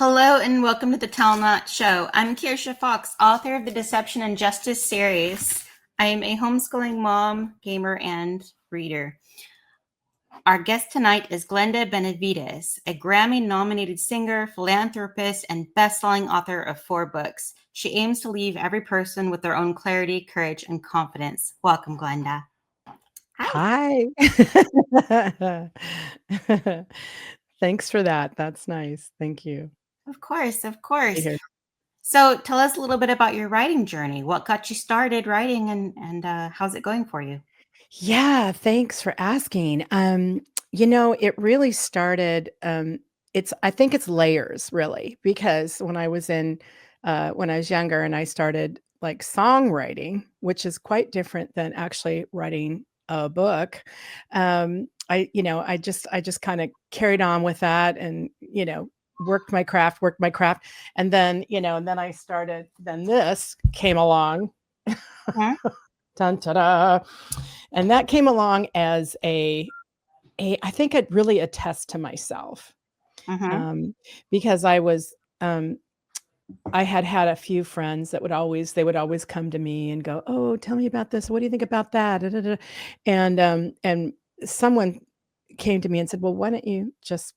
Hello and welcome to the Tell Not Show. I'm Kirsha Fox, author of the Deception and Justice series. I am a homeschooling mom, gamer, and reader. Our guest tonight is Glenda Benevides, a Grammy-nominated singer, philanthropist, and best-selling author of 4 books. She aims to leave every person with their own clarity, courage, and confidence. Welcome, Glenda. Hi. Thanks for that. That's nice. Thank you. Of course, of Be course. here. So tell us a little bit about your writing journey. What got you started writing and how's it going for you? Yeah, thanks for asking. It really started, I think it's layers really, because when I was younger and I started like songwriting, which is quite different than actually writing a book. I just kind of carried on with that and, worked my craft. And then, then this came along. Mhm, Dun, ta-da. And that came along as I think it really a test to myself, mhm, um, because I had a few friends that they would always come to me and go, "Oh, tell me about this. What do you think about that?" Da, da, da. And someone came to me and said, "Well, why don't you just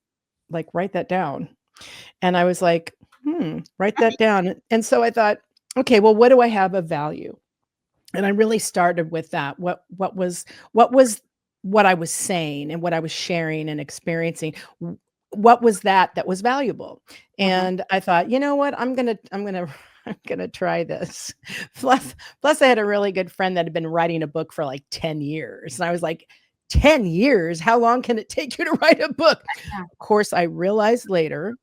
like write that down?" And I was like, write that down. And so I thought, okay, well, what do I have of value? And I really started with that. What was what I was saying and what I was sharing and experiencing? What was that was valuable? mhm. And I thought, you know what? I'm gonna I'm gonna try this. Plus, I had a really good friend that had been writing a book for like 10 years. And I was like, 10 years? How long can it take you to write a book? Yeah. Of course, I realized later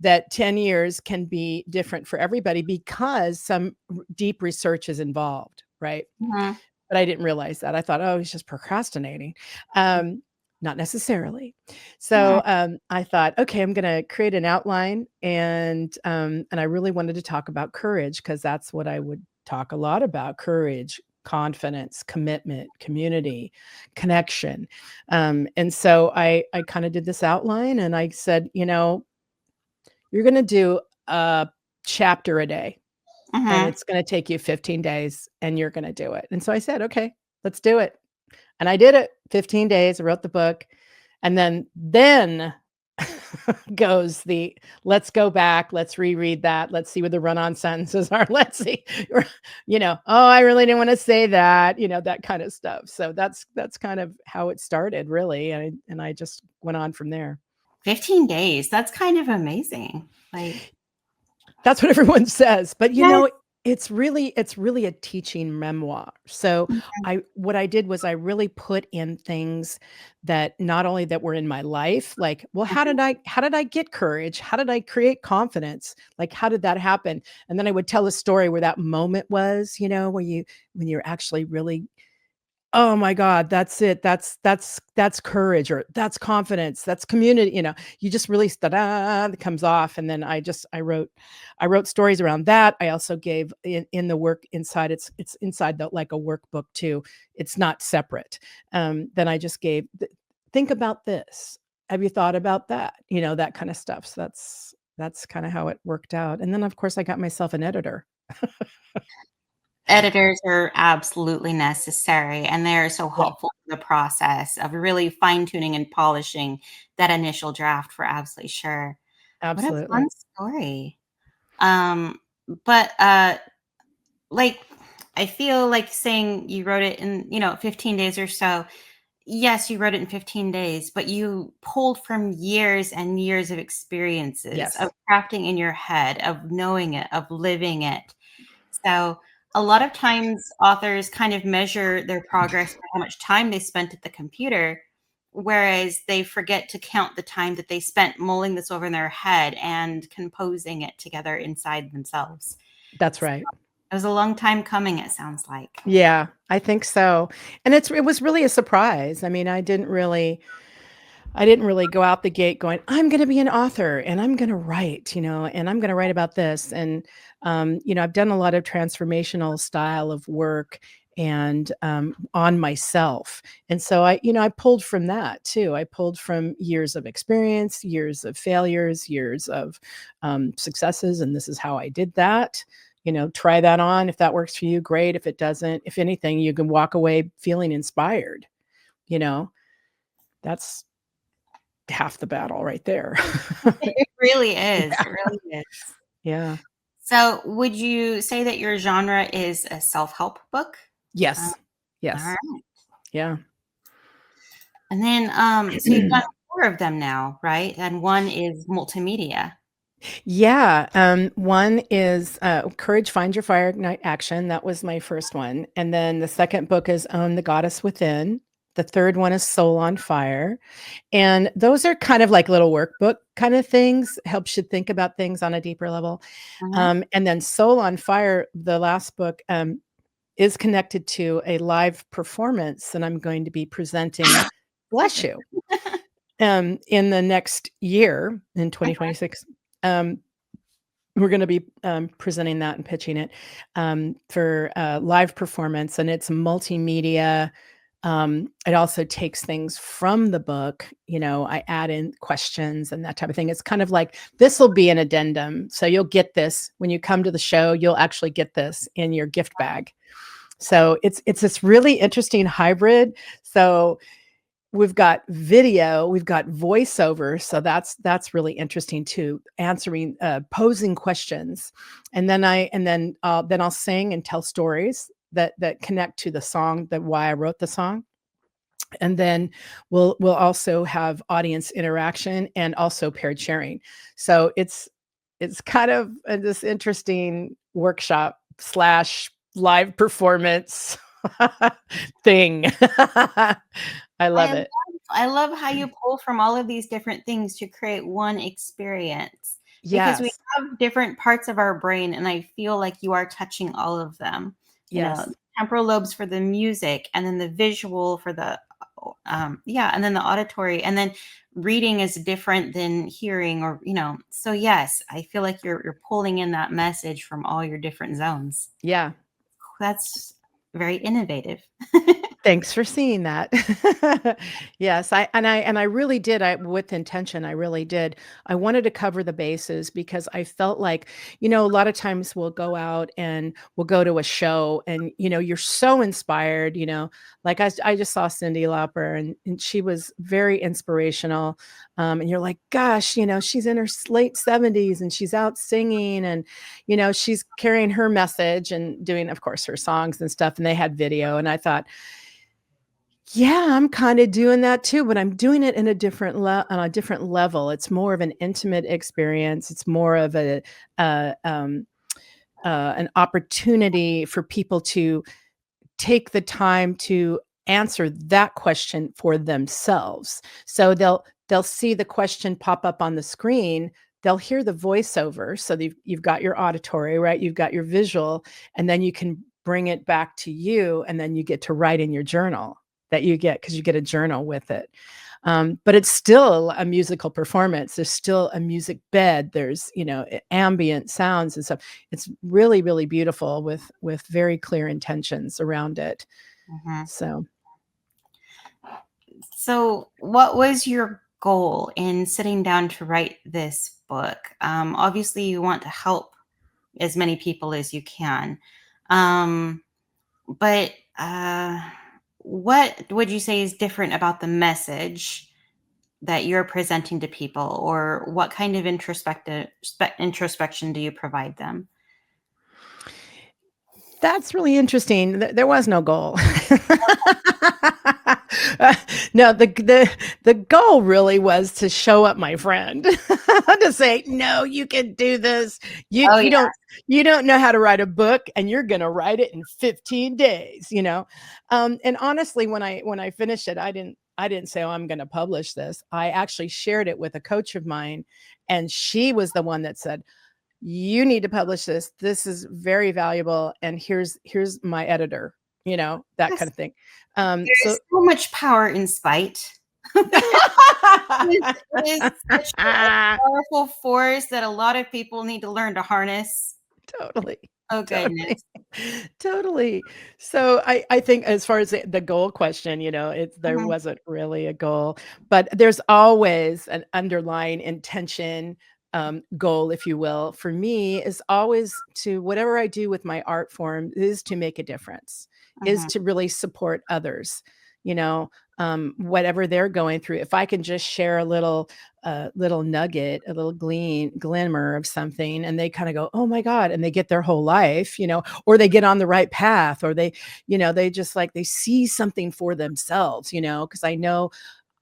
that 10 years can be different for everybody because some deep research is involved, right? Mhm. But I didn't realize that. I thought, "Oh, he's just procrastinating." Not necessarily. Yeah. So, I thought, "Okay, I'm gonna create an outline," and I really wanted to talk about courage because that's what I would talk a lot about: courage, confidence, commitment, community, connection. And so I kinda did this outline and I said, "You're gonna do a chapter a day." And Mhm. it's gonna take you 15 days, and you're gonna do it. And so I said, "Okay, let's do it." And I did it. 15 days, I wrote the book, and then goes the, "Let's go back, let's reread that, let's see what the run-on sentences are, let's see," "Oh, I really didn't wanna say that," that kinda stuff. So that's kind of how it started, really, and I just went on from there. 15 days. That's kind of amazing. Like, That's what everyone says, but, yes. it's really a teaching memoir. So, Mhm, what I did was I really put in things that not only that were in my life, like, well, mhm. how did I get courage? How did I create confidence? Like, how did that happen? And then I would tell a story where that moment was, where when you're actually really, "Oh my god, that's it. That's courage," or "That's confidence, that's community," you just really da that comes off, and then I wrote stories around that. I also gave in the work inside, it's inside the like a workbook too. It's not separate. Then I just gave "Think about this. Have you thought about that?" That kinda stuff. So that's kinda how it worked out, and then, of course, I got myself an editor. Editors are absolutely necessary, and they're so Yeah, helpful in the process of really fine-tuning and polishing that initial draft for absolutely sure. What a fun absolutely. story. Um, but, like, I feel like saying you wrote it in, 15 days or so. Yes, you wrote it in 15 days, but you pulled from years and years of experiences, of Yes, crafting in your head, of knowing it, of living it. So, a lot of times authors kind of measure their progress by how much time they spent at the computer, whereas they forget to count the time that they spent mulling this over in their head and composing it together inside themselves. that's right. It was a long time coming, it sounds like. Yeah, I think so, and it was really a surprise. I mean, I didn't really go out the gate going, "I'm gonna be an author, and I'm gonna write, and I'm gonna write about this," and, I've done a lot of transformational style of work, and on myself. And so I pulled from that too. I pulled from years of experience, years of failures, years of successes. And this is how I did that. Try that on. If that works for you, great. If it doesn't, if anything, you can walk away feeling inspired. That's half the battle right there. It really is. Yeah. It really is. Yeah. So, would you say that your genre is a self-help book? Uh, Yes. all Yes. right. Yeah. And then, so you've done 4 of them now, right? And one is multimedia. Yeah. One is Courage, Find Your Fire, Ignite Action. That was my first one. And then the second book is Own the Goddess Within. The third one is Soul on Fire. And those are kind of like little workbook kind of things, helps you think about things on a deeper level. Uh-huh. And then Soul on Fire, the last book, is connected to a live performance that I'm going to be presenting, bless you, in the next year in 2026. We're going to be presenting that and pitching it for live performance, and it's multimedia. It also takes things from the book. I add in questions and that type of thing. It's kind of like, this will be an addendum. So you'll get this when you come to the show, you'll actually get this in your gift bag. So it's this really interesting hybrid. So we've got video, we've got voiceover. So that's really interesting too, answering, posing questions. And then I'll sing and tell stories that connect to the song, that why I wrote the song. And then we'll also have audience interaction and also paired sharing. So it's kind of this interesting workshop slash live performance thing. I I love love it. I love how you pull from all of these different things to create one experience, because we Yes. have different parts of our brain, and I feel like you are touching all of them. Yes. Temporal lobes for the music, and then the visual for the yeah, and then the auditory, and then reading is different than hearing, or so yes, I feel like you're pulling in that message from all your different zones. Yeah. That's very innovative. Thanks for seeing that. Yes, I really did, with intention, I really did. I wanted to cover the bases because I felt like, a lot of times we'll go out and we'll go to a show and, you're so inspired, like I just saw Cyndi Lauper, and she was very inspirational. And you're like, gosh, she's in her late 70s and she's out singing, and, she's carrying her message and doing, of course, her songs and stuff. And they had video. And I thought, yeah, I'm kinda doing that too, but I'm doing it in a different on a different level. It's more of an intimate experience. It's more of uh, um, an opportunity for people to take the time to answer that question for themselves. So they'll see the question pop up on the screen. They'll hear the voiceover. So you've got your auditory, right? You've got your visual, and then you can bring it back to you, and then you get to write in your journal that you get, because you get a journal with it. But it's still a musical performance. There's still a music bed. There's, ambient sounds and stuff. It's really, really beautiful with very clear intentions around it. Mhm. So So, what was your goal in sitting down to write this book? Obviously, you want to help as many people as you can. Um, but what would you say is different about the message that you're presenting to people, or what kind of introspection do you provide them? that's really interesting. There was no goal. No, the goal really was to show up my friend, to say, "No, you can do this. You Oh you yeah. don't know how to write a book, and you're gonna write it in 15 days," And honestly, when I finished it, I didn't say, "Oh, I'm gonna publish this." I actually shared it with a coach of mine, and she was the one that said, "You need to publish this. This is very valuable, and here's my editor," that kind Yes, of thing. there So is so much power in spite. It is such a powerful force that a lot of people need to learn to harness. Totally. Oh, Totally. goodness. Totally. So I think as far as the goal question, there Mhm, wasn't really a goal, but there's always an underlying intention, goal, if you will. For me, is always to whatever I do with my art form is to make a difference, is mhm, to really support others, whatever they're going through. If I can just share a little nugget, a little glimmer of something, and they kind of go, "Oh my God," and they get their whole life, or they get on the right path, or they just like they see something for themselves, because I know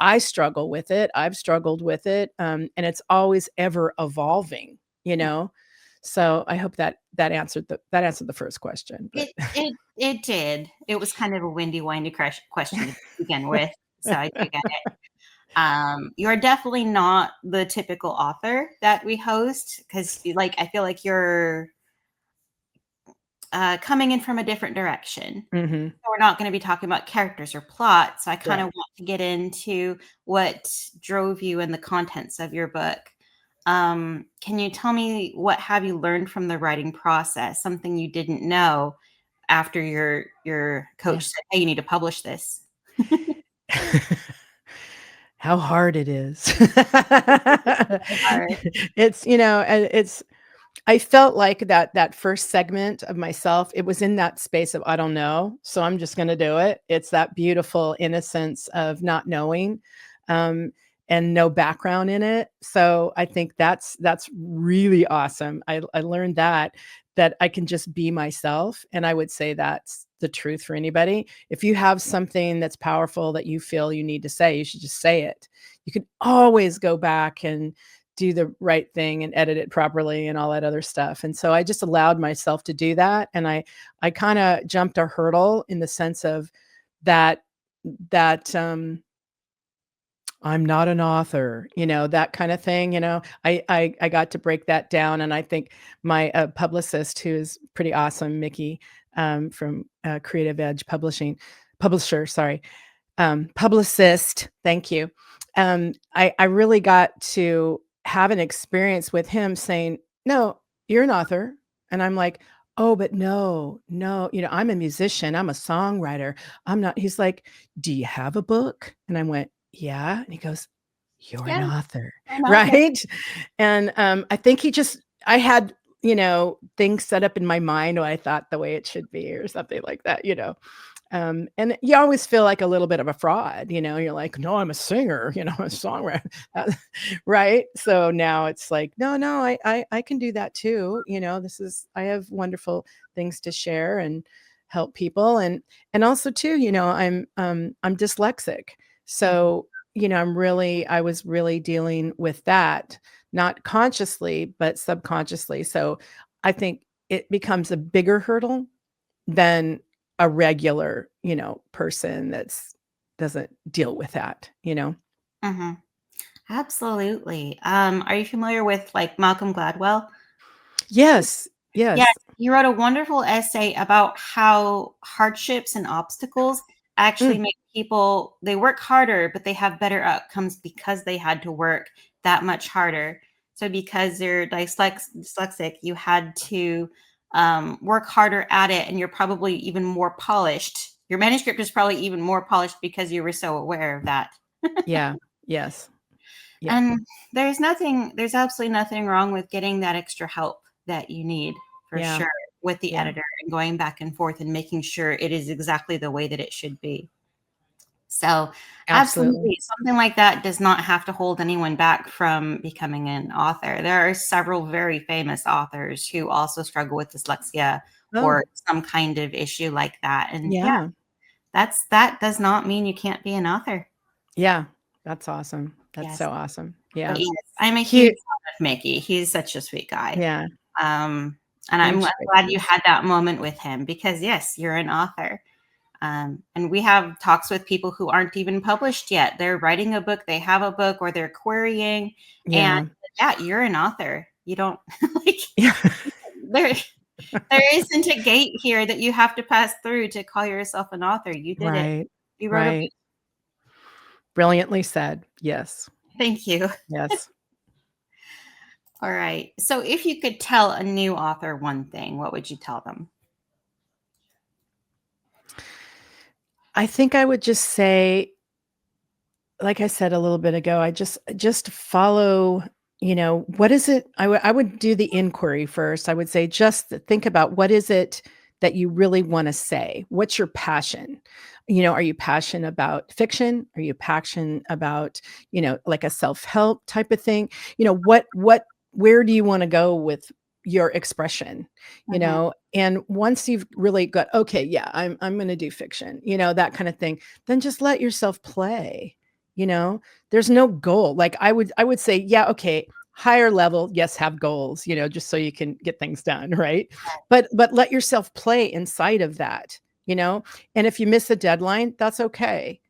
I struggle with it. I've struggled with it, and it's always ever evolving, you yeah. know. So I hope that answered the first question, but It did. It was kind of a windy, windy question to begin with, so I do get it. You're definitely not the typical author that we host because, like, I feel like you're coming in from a different direction. Mhm. So we're not going to be talking about characters or plot. So I kind of Correct. want to get into what drove you and the contents of your book. Can you tell me what have you learned from the writing process? Something you didn't know after your Yeah. coach said, "Hey, you need to publish this." How hard it is. Or, It's I felt like that first segment of myself, it was in that space of, "I don't know, so I'm just gonna do it." It's that beautiful innocence of not knowing, um, and no background in it. So I think that's really awesome. I learned that I can just be myself, and I would say that's the truth for anybody. If you have something that's powerful that you feel you need to say, you should just say it. You can always go back and do the right thing and edit it properly and all that other stuff. And so I just allowed myself to do that, and I kind of jumped a hurdle in the sense of that that I'm not an author, that kind of thing. I got to break that down, and I think my publicist, who is pretty awesome, Mickey, from Creative Edge Publisher, sorry, publicist, thank you. I really got to have an experience with him saying, "No, you're an author." And I'm like, "Oh, but no, no, I'm a musician, I'm a songwriter. I'm not." He's like, "Do you have a book?" And I went, "Yeah." And he goes, "You're an yeah, author." I'm out there. Right? And I think I had, things set up in my mind what I thought the way it should be or something like that. And you always feel like a little bit of a fraud, you're like, "No, I'm a singer, a songwriter." Uh, right? So now it's like, no, no, I can do that too. I have wonderful things to share and help people. And also too, I'm dyslexic. Mhm, So, I was really dealing with that, not consciously, but subconsciously. So I think it becomes a bigger hurdle than a regular, person that's doesn't deal with that. mhm. Absolutely. Are you familiar with like Malcolm Gladwell? Yes, Yes, yes. he wrote a wonderful essay about how hardships and obstacles actually Mm, make people they work harder, but they have better outcomes because they had to work that much harder. So because you're dyslexic, you had to work harder at it, and you're probably even more polished. Your manuscript is probably even more polished because you were so aware of that. yeah, yes, yeah, And there's absolutely nothing wrong with getting that extra help that you need for yeah, sure with the yeah, editor and going back and forth and making sure it is exactly the way that it should be. So, absolutely. absolutely, something like that does not have to hold anyone back from becoming an author. There are several very famous authors who also struggle with dyslexia Oh, or some kind of issue like that. And yeah, yeah, that does not mean you can't be an author. yeah, that's awesome. That's Yes. so awesome. But Yeah. yes, I'm a huge Huge, fan of Mickey. He's such a sweet guy. yeah, Um, and I'm huge glad you fakeness. had that moment with him because yes, you're an author. And we have talks with people who aren't even published yet. They're writing a book, they have a book, or they're querying. And Yeah. yeah, you're an author. You don't like Yeah. there. There isn't a gate here that you have to pass through to call yourself an author. You did it. Right, You wrote a book. right. Brilliantly said. Yes, Thank you. yes. All right. So if you could tell a new author one thing, what would you tell them? I think I would just say, like I said a little bit ago, I just follow, what is it? I would do the inquiry first. I would say, just think about, what is it that you really want to say? What's your passion? Are you passionate about fiction? Are you passionate about, like a self-help type of thing? Where do you want to go with your expression? Mhm. And once you've really got, okay, yeah, I'm going to do fiction, that kind of thing, then just let yourself play. you know there's no goal. Like, I would say, yeah, okay, higher level, yes, have goals, just so you can get things done, right? But let yourself play inside of that. And if you miss a deadline, that's okay.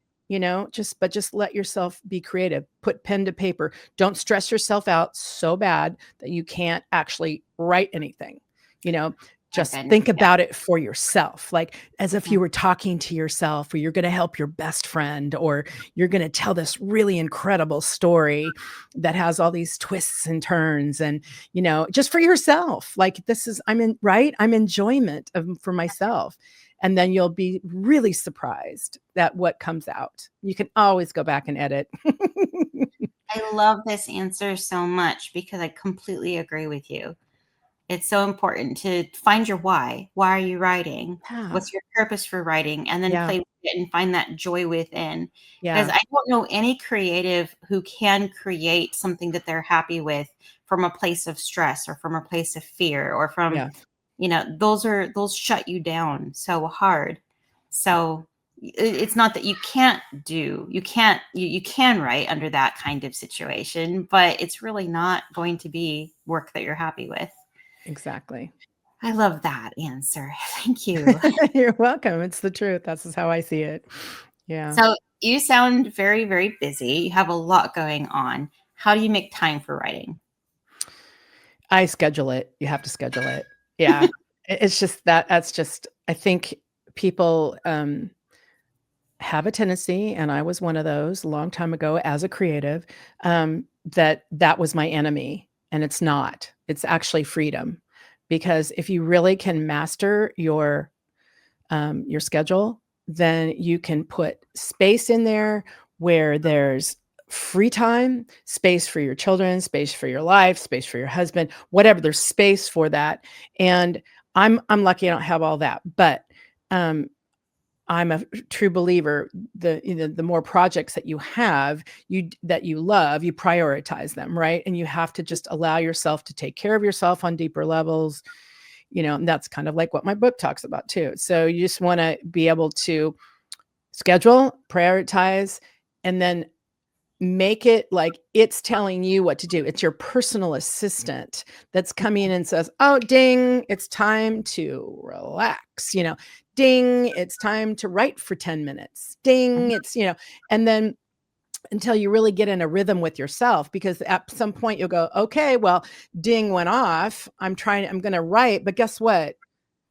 Just let yourself be creative. Put pen to paper. Don't stress yourself out so bad that you can't actually write anything. you know My just goodness. think Yeah. about it for yourself, like as if Mhm. you were talking to yourself, or you're going to help your best friend, or you're going to tell this really incredible story that has all these twists and turns, and just for yourself, like, this is I'm enjoyment for myself. And then you'll be really surprised at what comes out. You can always go back and edit. I love this answer so much because I completely agree with you. It's so important to find your why. Why are you writing? Yeah, What's your purpose for writing? And then yeah, play with it and find that joy within. Because yeah, I don't know any creative who can create something that they're happy with from a place of stress or from a place of fear or from, yeah. those shut you down so hard. So it's not that you can write under that kind of situation, but it's really not going to be work that you're happy with. Exactly. I love that answer. Thank you. You're welcome. It's the truth. That's just how I see it. Yeah. So you sound very, very busy. You have a lot going on. How do you make time for writing? I schedule it. You have to schedule it. Yeah. It's just that's just, I think people have a tendency, and I was one of those a long time ago as a creative, that was my enemy, and it's not. It's actually freedom. Because if you really can master your schedule, then you can put space in there where there's free time, space for your children, space for your life, space for your husband, whatever. There's space for that. And I'm lucky I don't have all that, but um, I'm a true believer. The more projects that you have, that you love, you prioritize them, right? And you have to just allow yourself to take care of yourself on deeper levels. And that's kind of like what my book talks about too. So you just want to be able to schedule, prioritize, and then make it like it's telling you what to do. It's your personal assistant that's coming in and says, "Oh, ding, it's time to relax." Ding, it's time to write for 10 minutes. Ding, and then until you really get in a rhythm with yourself, because at some point you'll go, "Okay, well, ding went off. I'm going to write, but guess what?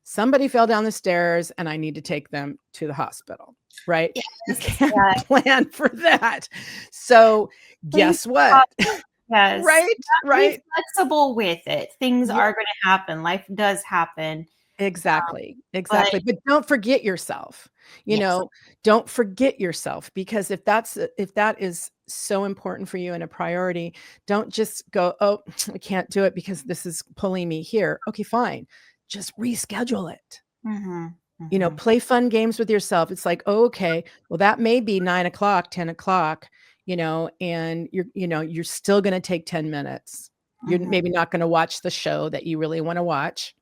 Somebody fell down the stairs and I need to take them to the hospital," right? You Yes. can't Yeah. plan for that. So Please guess what? stop. Yes. Right? Be Right? flexible with it. Things Yeah, are going to happen. Life does happen. exactly. But Exactly. But don't forget yourself. You yes. know, don't forget yourself, because if that is so important for you and a priority, don't just go, "Oh, I can't do it because this is pulling me here." Okay, fine. Just reschedule it. Mhm. Mhm. Play fun games with yourself. It's like, "Oh, okay, well, that may be 9 o'clock, 10 o'clock, and you're still gonna take 10 minutes. You're Mhm. maybe not gonna watch the show that you really wanna watch."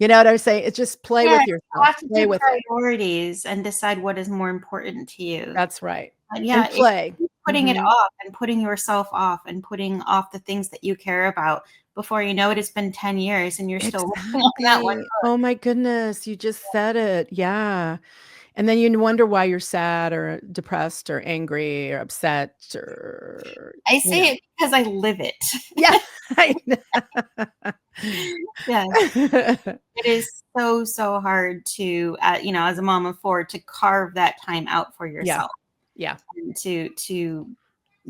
You know what I'm saying? It's just play Yes, with you yourself, have to play do with it. priorities and decide what is more important to you. That's right. And yeah, And if play. you keep putting it Mhm. off and putting yourself off and putting off the things that you care about, before you know it, it's been 10 years and you're still working on that one. Exactly. Oh my goodness, you just said it. Yeah. And then you wonder why you're sad or depressed or angry or upset, or, I you say know. it because I live it. Yeah. I know. Yes. It is so, so hard to, as a mom of 4, to carve that time out for Yeah. yourself Yeah. and to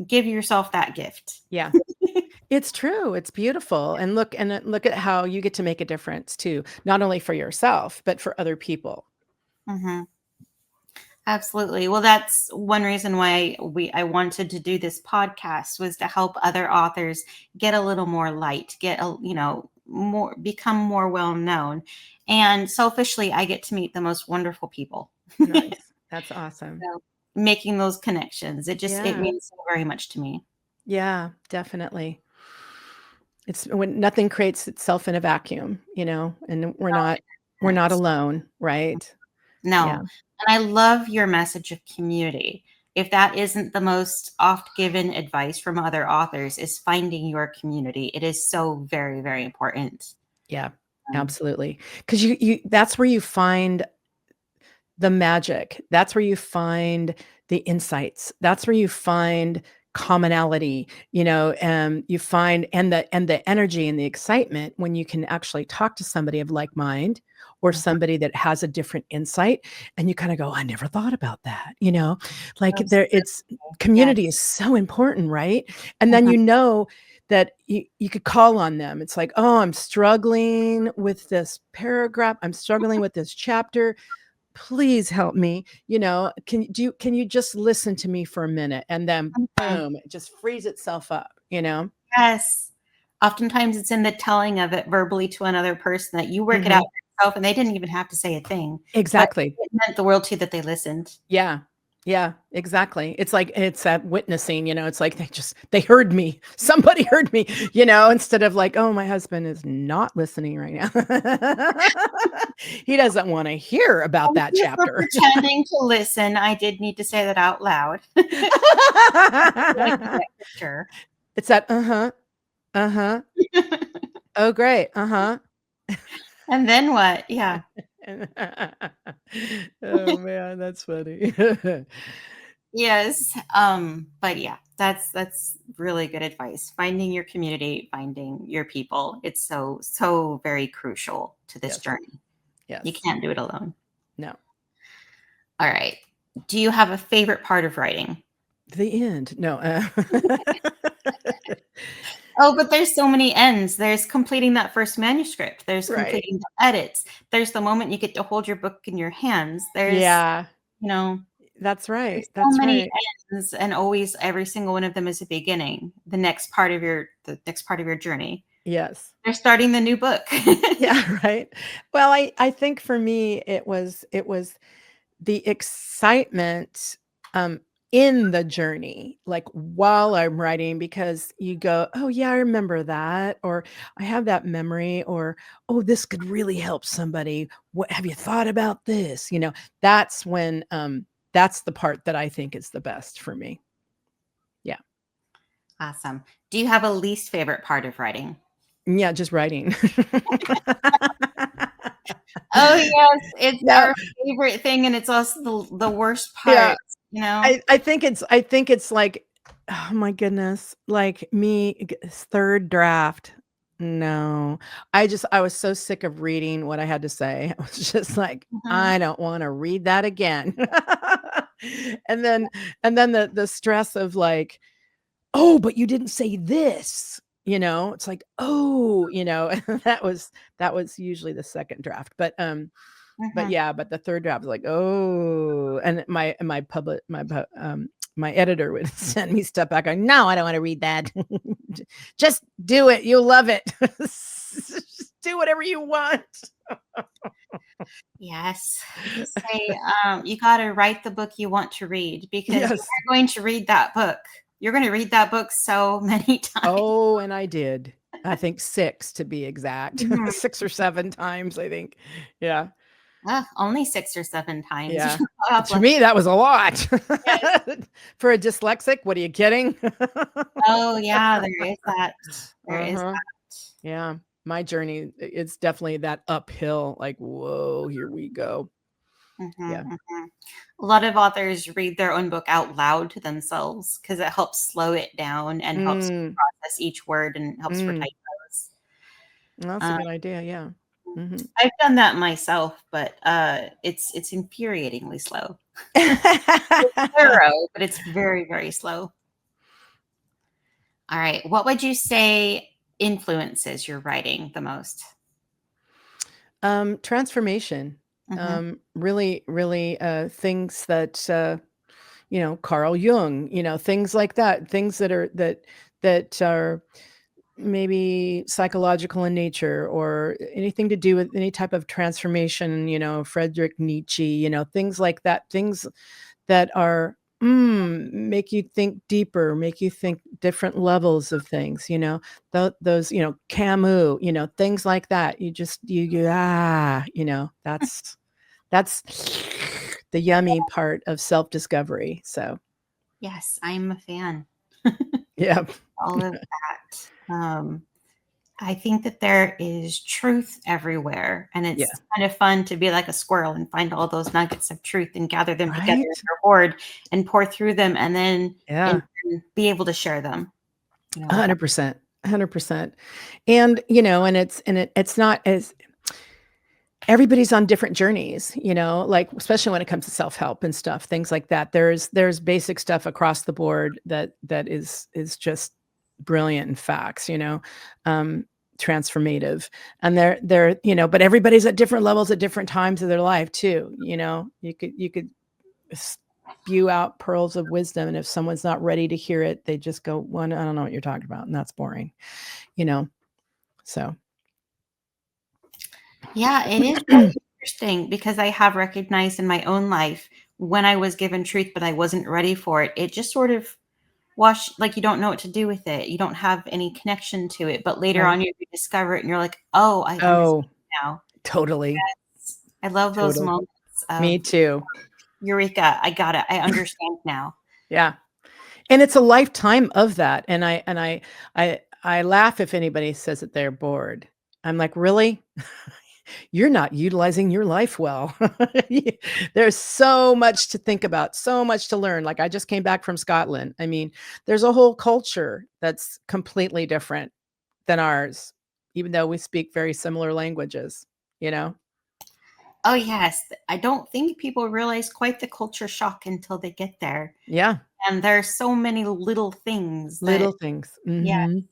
give yourself that gift. Yeah. It's true. It's beautiful. And look at how you get to make a difference too, not only for yourself, but for other people. Hmm. Absolutely. Well, that's one reason why I wanted to do this podcast, was to help other authors get a little more light, get a, more, become more well known. And selfishly, I get to meet the most wonderful people. Nice. That's awesome. So making those connections, it Yeah. means so very much to me. Yeah, definitely. It's when nothing creates itself in a vacuum, and we're not Yes. alone, right? No. Yeah. And I love your message of community. If that isn't the most oft given advice from other authors, is finding your community. It is so very, very important. Yeah. Um, Absolutely. 'Cause you that's where you find the magic. That's where you find the insights. That's where you find commonality, you find and the energy and the excitement when you can actually talk to somebody of like mind or mhm. somebody that has a different insight and you kind of go, I never thought about that, like there Absolutely. it's community Yes. is so important, right? And then Mhm. that you could call on them. It's like, oh, I'm struggling with this paragraph. I'm struggling with this chapter, please help me, can you just listen to me for a minute? And then Mhm. boom, it just frees itself up. Yes. Oftentimes it's in the telling of it verbally to another person that you work it out Mhm. yourself, and they didn't even have to say a thing, but Exactly. it meant the world to you that they listened. Yeah. Yeah, exactly. It's like it's that witnessing, it's like they heard me. Somebody heard me, instead of like, "Oh, my husband is not listening right now." He doesn't wanna hear about Thank that you for chapter. pretending to listen. I did need to say that out loud. Like that for sure. It's that, "Uh-huh, uh-huh, oh, great, uh-huh." And then what? Yeah. Oh, man, that's funny. Yes. But yeah, that's really good advice. Finding your community, finding your people. It's so, so very crucial to this Yes, journey. You yes. can't do it alone. No. All right. Do you have a favorite part of writing? The end. No, Oh, but there's so many ends. There's completing that first manuscript. There's Right. completing the edits. There's the moment you get to hold your book in your hands. There's, Yeah, you know, that's there's right, so that's many right. ends, and always every single one of them is a beginning. The next part of your journey. Yes. They're starting the new book. Yeah, right. Well, I think for me, it was the excitement, um, in the journey, like, while I'm writing because you go, "Oh, yeah, I remember that," or, "I have that memory," or, "Oh, this could really help somebody. What have you thought about this?" That's when, that's the part that I think is the best for me. Yeah. Awesome. Do you have a least favorite part of writing? Yeah, just writing. Oh, yes, it's No, our favorite thing, and it's also the worst yeah. part, you know? I think it's like, oh my goodness, like me 3rd draft. No. I was so sick of reading what I had to say. I was just like, Mhm. I don't wanna read that again. And then the stress of like, "Oh, but you didn't say this." It's like, "Oh," that was usually the 2nd draft, but Mhm. yeah, but the 3rd draft was like, "Oh," and my editor would send me stuff back, going, "No, I don't wanna read that. Just do it, you'll love it. Just do whatever you want." Yes. Say, you gotta write the book you want to read, because you Yes. are going to read that book. You're gonna read that book so many times. Oh, and I did. I think 6 to be exact. Mhm. 6 or 7 times, I think. Yeah. Only 6 or 7 times. Yeah. To Probably. me, that was a lot. Yes. For a dyslexic, what are you kidding? Oh, yeah, there is that. There is Uh-huh. that. Yeah. My journey, it's definitely that uphill, like, "Whoa, here we go." Mhm, Yeah. mhm. A lot of authors read their own book out loud to themselves because it helps slow it down and helps Mm, process each word and helps for mm. typos. That's a Um, good idea, yeah. Mhm. I've done that myself, but, it's infuriatingly slow. It's thorough, but it's very, very slow. All right. What would you say influences your writing the most? Transformation. Hmm. Really, really, things that, Carl Jung, things like that, things that are maybe psychological in nature, or anything to do with any type of transformation, Friedrich Nietzsche, things like that, things that are make you think deeper, make you think different levels of things, those, Camus, things like that. You just that's the yummy part of self-discovery. So Yes, I'm a fan. yeah. All of that. I think that there is truth everywhere, and Yeah. it's kind of fun to be like a squirrel and find all those nuggets of truth and gather them together in Right. your hoard and pour through them, and then Yeah. and be able to share them. With 100%. 100%. And it's not as everybody's on different journeys, like, especially when it comes to self-help and stuff, things like that. There's basic stuff across the board that is just brilliant in facts, um, transformative. And but everybody's at different levels at different times of their life too. You could spew out pearls of wisdom, and if someone's not ready to hear it, they just go, well, I don't know what you're talking about, and that's boring, you know. So Yeah, it is really interesting because I have recognized in my own life when I was given truth, but I wasn't ready for it. It just sort of like you don't know what to do with it. You don't have any connection to it. But later right. on, you discover it and you're like, oh, I understand Oh, now. totally. I love those Totally. moments Me of too. eureka. I got it. I understand now. Yeah. And it's a lifetime of that. And I laugh if anybody says that they're bored. I'm like, really? You're not utilizing your life well. There's so much to think about, so much to learn. Like, I just came back from Scotland. I mean, there's a whole culture that's completely different than ours, even though we speak very similar languages, you know? Oh, yes. I don't think people realize quite the culture shock until they get there. Yeah. And there are so many little things that, Little things. yeah, Mhm.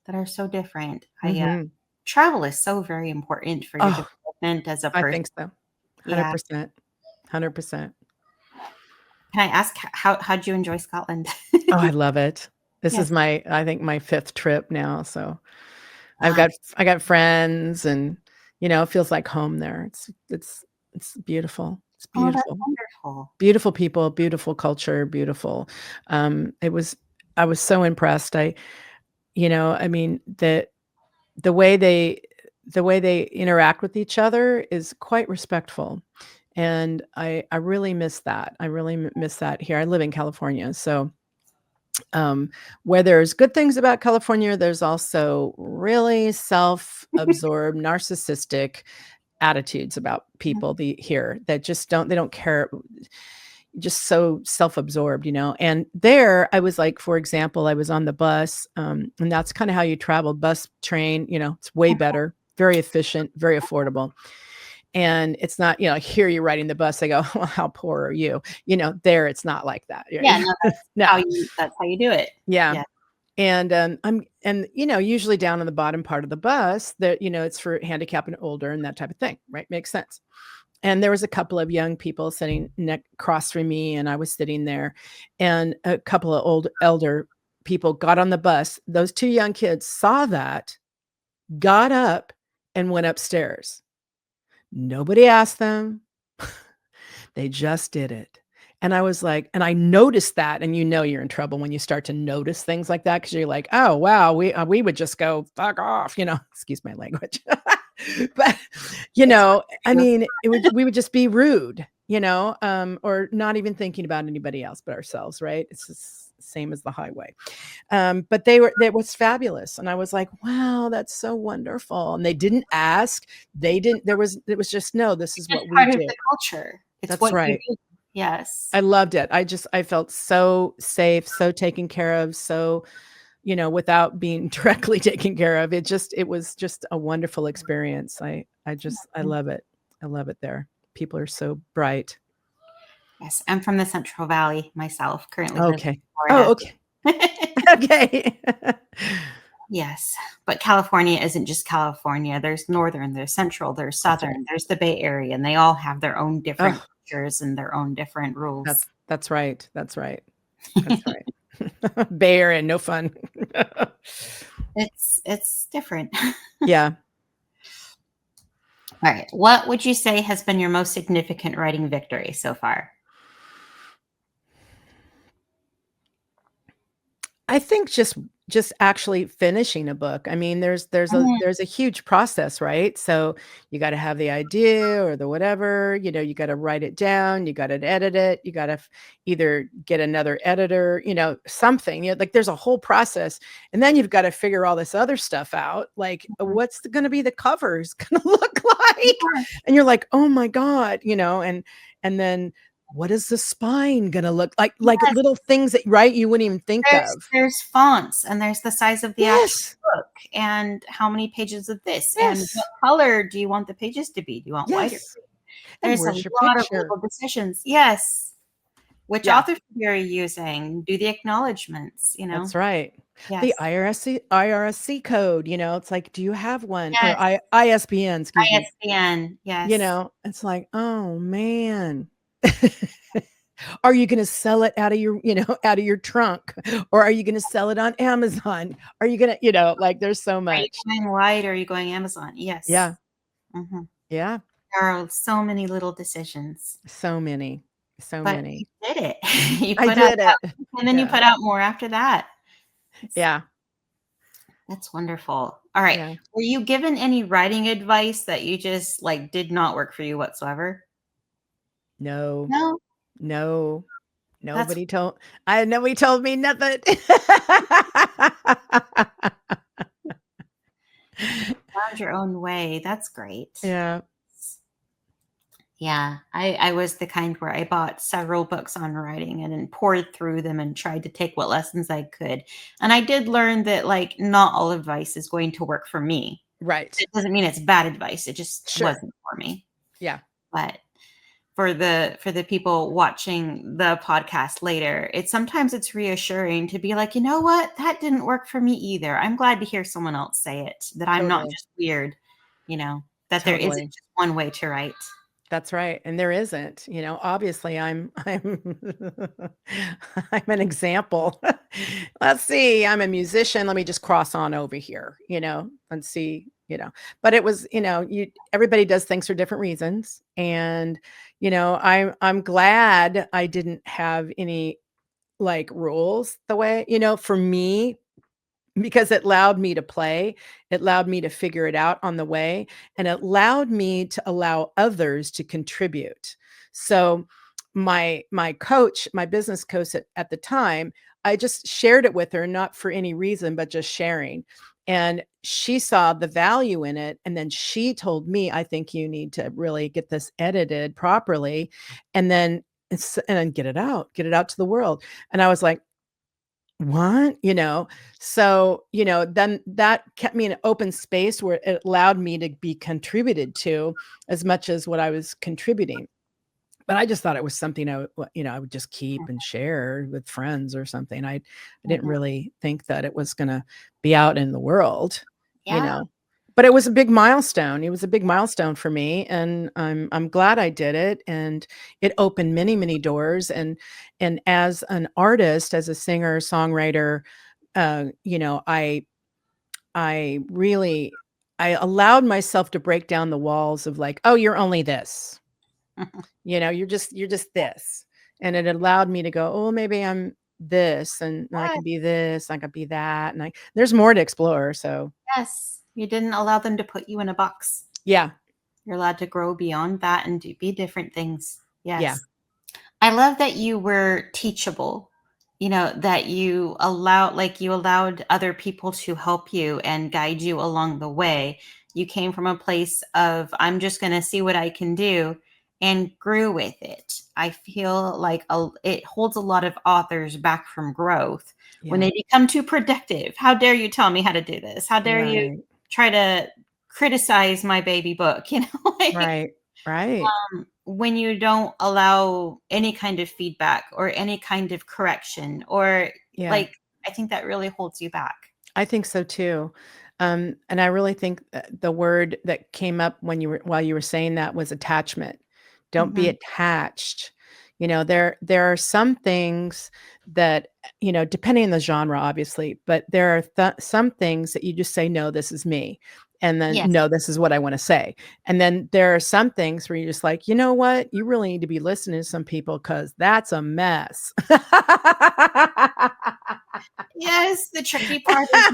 that are so different. Mhm. Travel is so very important for your Oh, development as a I person. think so. Yeah. 100%. 100%. Can I ask how'd you enjoy Scotland? Oh, I love it. This is Yes. I think my 5th trip now, so I've Um, got I got friends, and, it feels like home there. It's beautiful. It's oh, that's beautiful. wonderful. Beautiful people, beautiful culture, beautiful. It was I was so impressed. I mean, the way they the way they interact with each other is quite respectful, and I really miss that. I really miss that here. I live in California, so where there's good things about California, there's also really self-absorbed, narcissistic attitudes about people here that just don't care, just so self-absorbed, and there I was like, for example, I was on the bus, and that's kind of how you travel, bus, train, it's way better, very efficient, very affordable. And it's not, here you're riding the bus, they go, well, how poor are you? There it's not like that. Yeah, no, No. that's how you do it. Yeah. Yeah. And, usually down on the bottom part of the bus that, it's for handicap and older and that type of thing, right? Makes sense. And there was a couple of young people sitting across from me, and I was sitting there, and a couple of elder people got on the bus. Those 2 young kids saw that, got up, and went upstairs. Nobody asked them. They just did it. And I was like, and I noticed that, and you're in trouble when you start to notice things like that, because 'cause you're like, "Oh, wow, we would just go, 'Fuck off,'" excuse my language. But, It's I fine. mean, we would just be rude, or not even thinking about anybody else but ourselves, right? It's the same as the highway. But that was fabulous, and I was like, "Wow, that's so wonderful," and they didn't ask, they didn't it was just, "No, this It's is just what we part of do." the culture. It's That's what you right. do. Yes. I loved it. I felt so safe, so taken care of, so, without being directly taken care of. It was just a wonderful experience. I love it. I love it there. People are so bright. Yes, I'm from the Central Valley myself, currently live in Okay. Oh, Florida. okay. Okay. Yes, but California isn't just California. There's Northern, there's Central, there's That's right. Southern, there's the Bay Area, and they all have their own different Oh, cultures and their own different rules. that's right. That's right. That's right. Bay Area, no fun. It's different. Yeah. All right. What would you say has been your most significant writing victory so far? I think just actually finishing a book. I mean, Mm, there's a huge process, right? So you got to have the idea or the whatever, you got to write it down, you got to edit it, you got to either get another editor, something. Like there's a whole process, and then you've got to figure all this other stuff out. Like, mhm. what's going to be the covers going to look like? And you're like, oh my god, and then what is the spine gonna look like? Like Yes, little things that, right, you wouldn't even think there's of. there's fonts and there's the size of the actual Yes, book and how many pages of this and what yes, color do you want the pages to be? Do you want white or yes. And there's a where's your lot of picture? little decisions. Yes. Which Yeah, author figure are you using? Do the acknowledgments, you know? that's right. The Yes. IRSC code, it's like, do you have one? Or Yes. ISBN, excuse me. ISBN. Yes. It's like, oh man. Are you gonna sell it out of your, out of your trunk? Or are you gonna sell it on Amazon? Are you gonna, like there's so Are you much. going white or are you going Amazon? Yes. Yeah, Mhm. yeah. There are so many little decisions, So many, so but you many. did it. You I put out did it. and then you Yeah. put out more after that. That's Yeah. that's wonderful. All right. Yeah. Were you given any writing advice that you just, like, did not work for you whatsoever? No. No? No. That's Nobody told me nothing. found your own way. That's great. Yeah. Yeah, I was the kind where I bought several books on writing and then poured through them and tried to take what lessons I could. And I did learn that, like, not all advice is going to work for me. Right. It doesn't mean it's bad advice, it just Sure. wasn't for me. Yeah. But for the people watching the podcast later, it's reassuring to be like, "You know what? That didn't work for me either. I'm glad to hear someone else say it, that I'm not Totally. just weird," you know, that there isn't Totally. just one way to write. That's right. And there isn't, obviously I'm I'm an example. Let's see, I'm a musician. Let me just cross on over here, and see, but it was, everybody does things for different reasons. And, I'm glad I didn't have any like rules the way, for me, because it allowed me to play, it allowed me to figure it out on the way, and it allowed me to allow others to contribute. So my coach, my business coach at the time, I just shared it with her, not for any reason, but just sharing. And she saw the value in it. And then she told me, I think you need to really get this edited properly and then and then get it out to the world. And I was like, what? So, then that kept me in an open space where it allowed me to be contributed to as much as what I was contributing. But I just thought it was something I would just keep and share with friends or something. I didn't Mhm. really think that it was gonna be out in the world, you Yeah. know. But it was a big milestone. It was a big milestone for me, and I'm glad I did it, and it opened many, many doors. And as an artist, as a singer, songwriter, I really I allowed myself to break down the walls of like, "Oh, you're only this." You're just this. And it allowed me to go, "Oh, maybe I'm this, and I Yeah. can be this, I could be that, and I there's more to explore." So, Yes. You didn't allow them to put you in a box. yeah, You're allowed to grow beyond that and be different things. yeah, Yes. I love that you were teachable, that you allowed other people to help you and guide you along the way. You came from a place of, I'm just going to see what I can do and grew with it. I feel like it holds a lot of authors back from growth when yeah. they become too productive. How dare you tell me how to do this? How dare you Right, try to criticize my baby book? Like, right, right. when you don't allow any kind of feedback or any kind of correction or Yeah, like I think that really holds you back. I think so too. And I really think the word that came up while you were saying that was attachment. Don't be Hmm. attached. There are some things that, depending on the genre, obviously, but there are some things that you just say, no, this is me. And then, Yes. no, this is what I want to say. And then there are some things where you're just like, you know what? You really need to be listening to some people because that's a mess. Yes, the tricky part is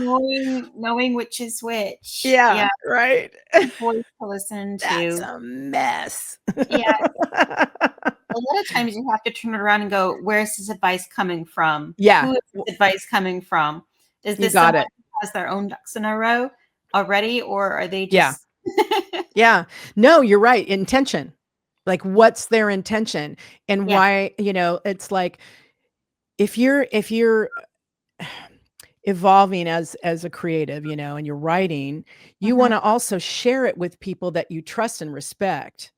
knowing which is which. Yeah, Yeah, right. which voice to listen That's to. a mess. Yeah, a lot of times you have to turn it around and go, "Where's this advice coming from? Yeah, Who is this advice coming from? Is you this got someone it. who has their own ducks in a row already, or are they Yeah, just?" yeah. No, you're right, intention. Like, what's their intention? And Yes. why, it's like, if you're evolving as a creative, and you're writing, you Mhm. wanna also share it with people that you trust and respect.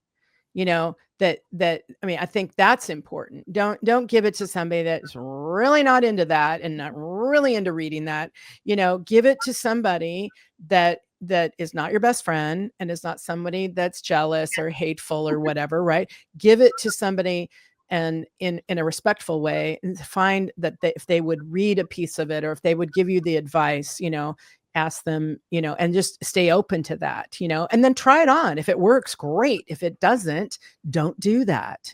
That I mean, I think that's important. Don't give it to somebody that's really not into that and not really into reading that. Give it to somebody that is not your best friend and is not somebody that's jealous or hateful or whatever, right? Give it to somebody and in a respectful way, and find that if they would read a piece of it, or if they would give you the advice, ask them, and just stay open to that, and then try it on. If it works, great. If it doesn't, don't do that.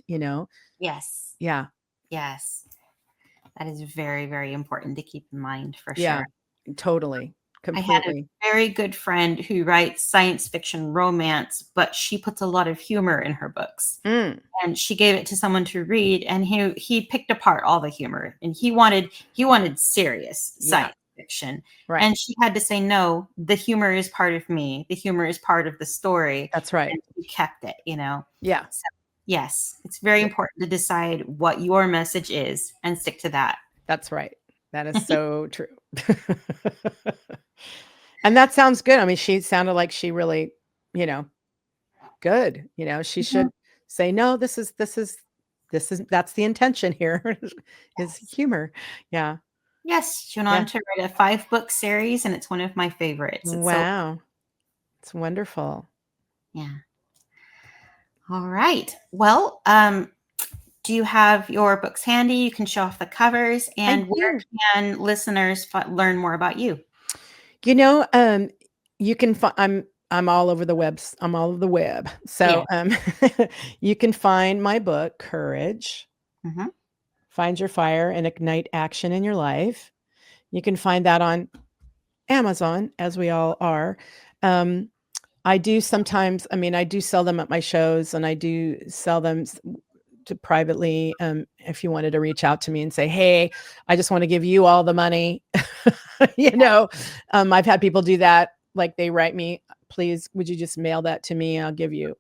Yes. Yeah. Yes. That is very, very important to keep in mind for Yeah. sure. Totally. I had a Completely. very good friend who writes science fiction romance, but she puts a lot of humor in her books. Mm, And she gave it to someone to read, and he picked apart all the humor, and he wanted serious yeah. science fiction. Right. And she had to say, no, the humor is part of me. The humor is part of the story. That's right. And she kept it. Yeah. So yes, it's very Yeah. important to decide what your message is and stick to that. That's right. That is so true. And that sounds good. I mean, she sounded like she really, you know, good. She Mhm. should say, no, this is that's the intention here is Yes. humor. Yeah. Yes, she went on Yeah. to write a 5-book series, and it's one of my favorites. It's so Wow. It's wonderful. yeah. All right. Well, do you have your books handy? You can show off the covers, I and where do. can listeners learn more about you? You know, um, you can find I'm all over the webs. I'm all over the web. Yeah. So, you can find my book, Courage, Mhm. Find Your Fire and Ignite Action in Your Life. You can find that on Amazon, as we all are. Um, I do sometimes, I mean, I do sell them at my shows, and I do sell them to privately. If you wanted to reach out to me and say, hey, I just want to give you all the money. you know, I've had people do that. Like, they write me, please, would you just mail that to me? I'll give you,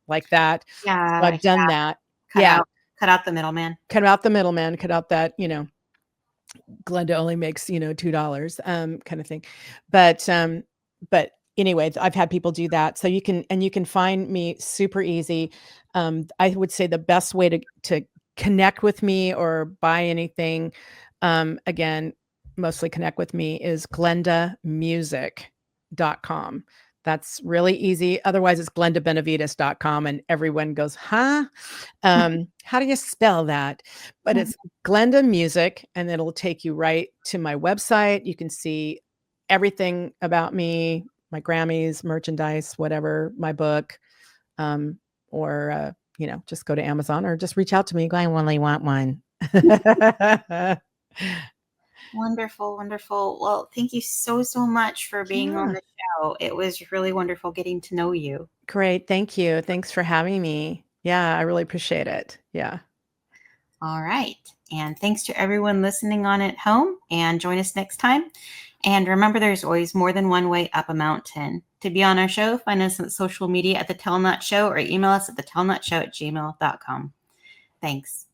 like that. So Yeah, I've done yeah, that. cut Yeah. out cut out the middleman. Cut out the middleman, cut out that, Glenda only makes, $2, kind of thing. But anyway, I've had people do that. So you can find me super easy. I would say the best way to connect with me or buy anything, again, mostly connect with me, is glendamusic.com. That's really easy. Otherwise, it's glendabenevides.com, and everyone goes, huh? How do you spell that? But it's Glenda Music, and it'll take you right to my website. You can see everything about me, my Grammys, merchandise, whatever, my book, or just go to Amazon or just reach out to me. Go, I only want one. Wonderful, wonderful. Well, thank you so, so much for being on Yeah, the show. It was really wonderful getting to know you. great. Thank you. Thanks for having me. Yeah, I really appreciate it. Yeah. All right. And thanks to everyone listening on at home, and join us next time. And remember, there's always more than one way up a mountain. To be on our show, find us on social media at The Telnut Show, or email us at thetellnutshow@gmail.com. Thanks.